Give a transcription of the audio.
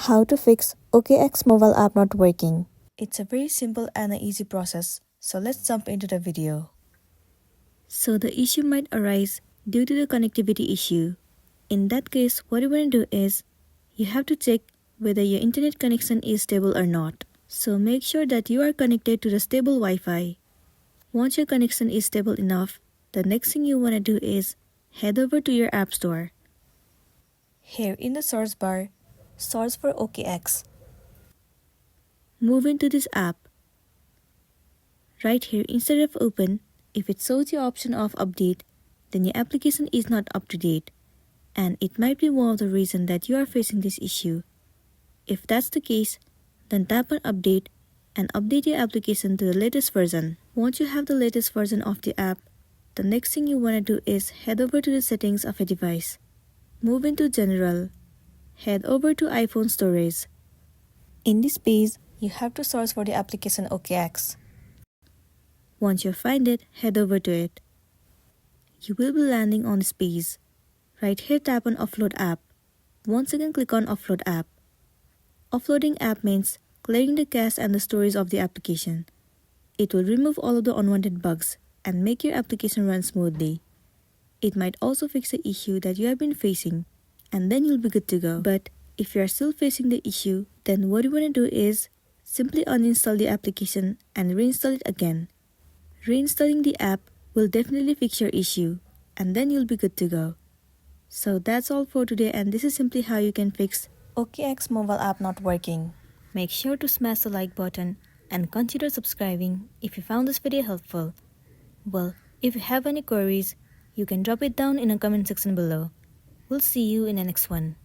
How to fix OKX mobile app not working. It's a very simple and an easy process, so let's jump into the video. So the issue might arise due to the connectivity issue. In that case, what you want to do is, you have to check whether your internet connection is stable or not. So make sure that you are connected to the stable Wi-Fi. Once your connection is stable enough, the next thing you want to do is head over to your app store. Here in the search bar, search for OKX. Move into this app. Right here, instead of open, if it shows the option of update, then your application is not up to date, and it might be one of the reasons that you are facing this issue. If that's the case, then tap on update and update your application to the latest version. Once you have the latest version of the app, the next thing you want to do is head over to the settings of a device. Move into General. Head over to iPhone Storage. In this page, you have to search for the application OKX. Once you find it, head over to it. You will be landing on this page. Right here, tap on Offload App. Once again, click on Offload App. Offloading app means clearing the cache and the storage of the application. It will remove all of the unwanted bugs and make your application run smoothly. It might also fix the issue that you have been facing, and then you'll be good to go. But if you are still facing the issue, then what you want to do is simply uninstall the application and reinstall it again. Reinstalling the app will definitely fix your issue, and then you'll be good to go. So that's all for today, and this is simply how you can fix OKX mobile app not working. Make sure to smash the like button and consider subscribing if you found this video helpful. Well, if you have any queries, you can drop it down in the comment section below. We'll see you in the next one.